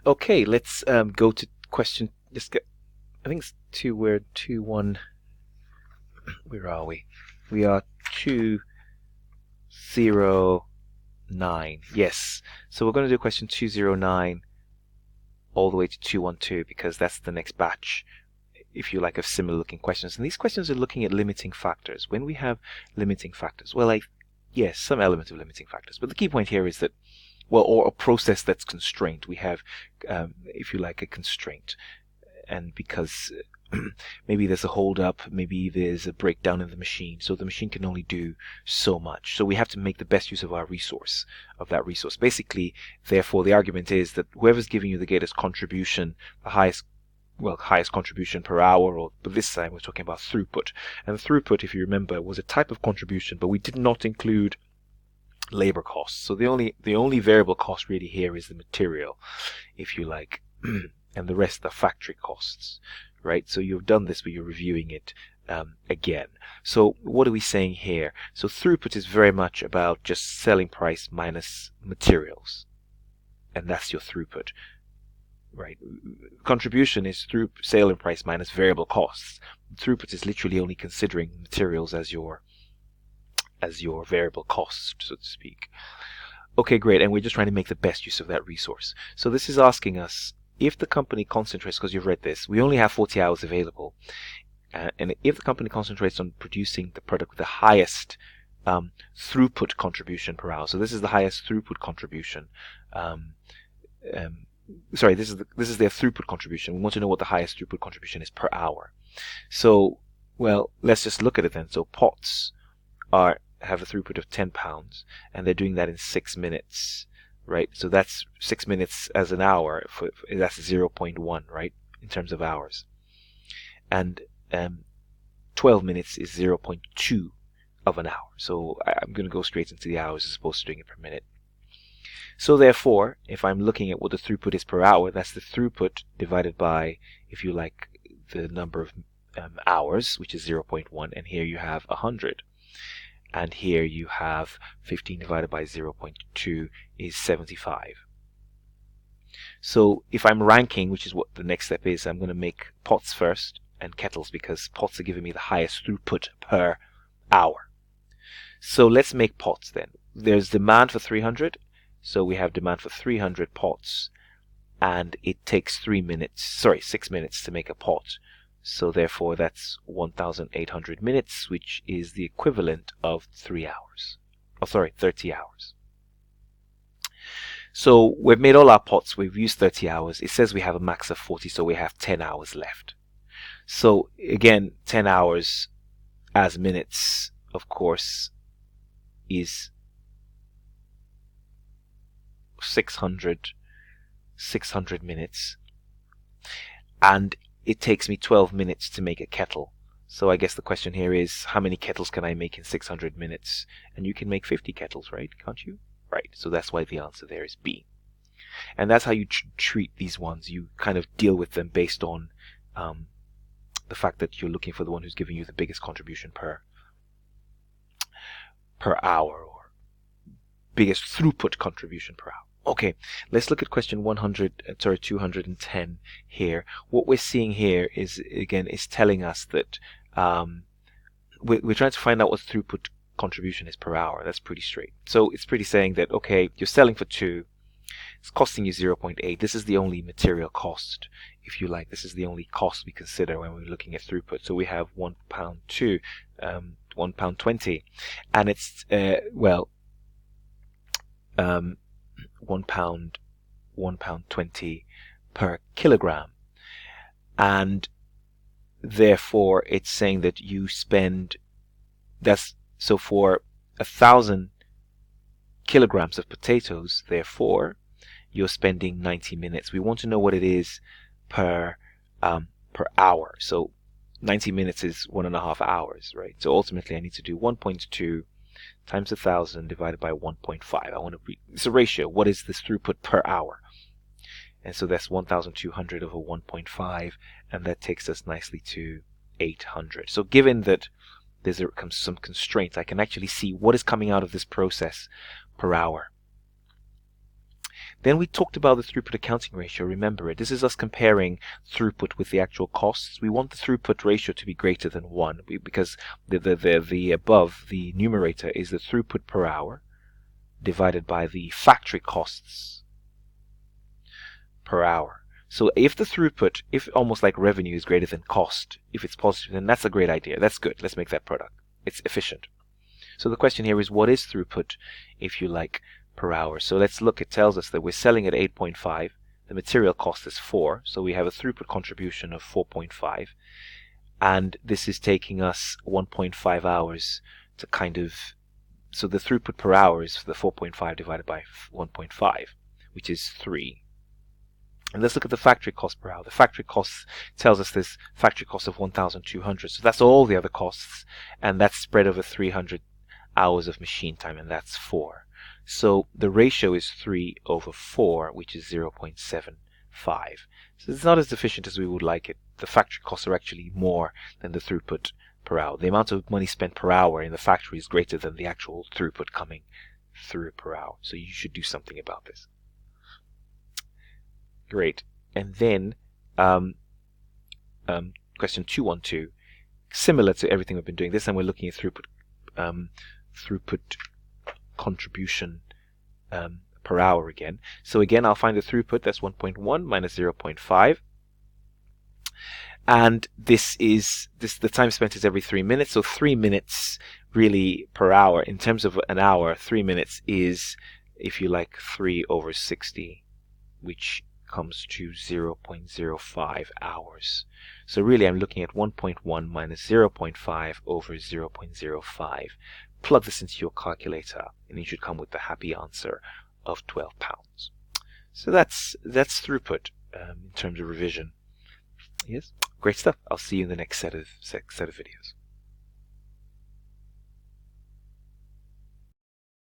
Okay, let's go to question. Just get. I think it's two. We're 2-1. Where are we? We are 209. Yes. So we're going to do question 209 all the way to 212 because that's the next batch, if you like, of similar looking questions. And these questions are looking at limiting factors. When we have limiting factors, well, yes, some element of limiting factors. But the key point here is that, well, or a process that's constrained. We have, if you like, a constraint. And because maybe there's a hold up, maybe there's a breakdown in the machine, so the machine can only do so much. So we have to make the best use of our resource, of that resource. Basically, therefore, the argument is that whoever's giving you the greatest contribution, the highest contribution per hour, but this time we're talking about throughput. And throughput, if you remember, was a type of contribution, but we did not include labor costs. So the only variable cost really here is the material, if you like, and the rest are factory costs, right? So you've done this, but you're reviewing it again. So what are we saying here? So throughput is very much about just selling price minus materials, and that's your throughput, right? Contribution is through selling price minus variable costs. Throughput is literally only considering materials as your variable cost, so to speak. Okay, great, and we're just trying to make the best use of that resource. So this is asking us, if the company concentrates, because you've read this, we only have 40 hours available, and if the company concentrates on producing the product with the highest throughput contribution per hour, so this is the highest throughput contribution, sorry, this is their throughput contribution. We want to know what the highest throughput contribution is per hour. So, well, let's just look at it then. So pots have a throughput of 10 pounds, and they're doing that in 6 minutes. Right, so that's 6 minutes as an hour. That's 0.1, right, in terms of hours. And 12 minutes is 0.2 of an hour. So I'm going to go straight into the hours as opposed to doing it per minute. So therefore, if I'm looking at what the throughput is per hour, that's the throughput divided by, if you like, the number of hours, which is 0.1, and here you have 100. And here you have 15 divided by 0.2 is 75. So if I'm ranking, which is what the next step is, I'm going to make pots first and kettles, because pots are giving me the highest throughput per hour. So let's make pots then. There's demand for 300, so we have demand for 300 pots, and it takes 6 minutes to make a pot. So therefore that's 1,800 minutes, which is the equivalent of 30 hours. So we've made all our pots, we've used 30 hours. It says we have a max of 40, so we have 10 hours left. So again, 10 hours as minutes, of course, is 600 minutes. And it takes me 12 minutes to make a kettle. So I guess the question here is, how many kettles can I make in 600 minutes? And you can make 50 kettles, right? Can't you? Right. So that's why the answer there is B. And that's how you treat these ones. You kind of deal with them based on the fact that you're looking for the one who's giving you the biggest contribution per hour, or biggest throughput contribution per hour. Okay, let's look at question 210 here. What we're seeing here is telling us that we're trying to find out what throughput contribution is per hour. That's pretty straight. So it's pretty saying that, okay, you're selling for 2, it's costing you 0.8. This is the only material cost, if you like. This is the only cost we consider when we're looking at throughput. So we have £1.20, and it's £1.20 per kilogram, and therefore it's saying that you spend, so for 1,000 kilograms of potatoes, therefore you're spending 90 minutes. We want to know what it is per hour. So 90 minutes is 1.5 hours, right? So ultimately I need to do 1.2 times 1,000 divided by 1.5. It's a ratio. What is this throughput per hour? And so that's 1,200 over 1.5, and that takes us nicely to 800. So given that there's some constraints, I can actually see what is coming out of this process per hour. Then we talked about the throughput accounting ratio. Remember it. This is us comparing throughput with the actual costs. We want the throughput ratio to be greater than 1 because the above, the numerator, is the throughput per hour divided by the factory costs per hour. So if the throughput, if almost like revenue is greater than cost, if it's positive, then that's a great idea. That's good. Let's make that product. It's efficient. So the question here is, what is throughput, if you like, per hour? So let's look. It tells us that we're selling at 8.5. The material cost is 4. So we have a throughput contribution of 4.5. And this is taking us 1.5 hours to kind of... So the throughput per hour is the 4.5 divided by 1.5, which is 3. And let's look at the factory cost per hour. The factory cost tells us this factory cost of 1,200. So that's all the other costs, and that's spread over 300 hours of machine time, and that's 4. So the ratio is 3 over 4, which is 0.75. So it's not as efficient as we would like it. The factory costs are actually more than the throughput per hour. The amount of money spent per hour in the factory is greater than the actual throughput coming through per hour. So you should do something about this. Great. And then question 212, similar to everything we've been doing. This time we're looking at throughput contribution per hour again. So again, I'll find the throughput. That's 1.1 minus 0.5. And this is the time spent is every 3 minutes. So 3 minutes really per hour. In terms of an hour, 3 minutes is, if you like, 3 over 60, which comes to 0.05 hours. So really I'm looking at 1.1 minus 0.5 over 0.05. Plug this into your calculator and you should come with the happy answer of 12 pounds. So that's throughput in terms of revision. Yes, great stuff. I'll see you in the next set of videos.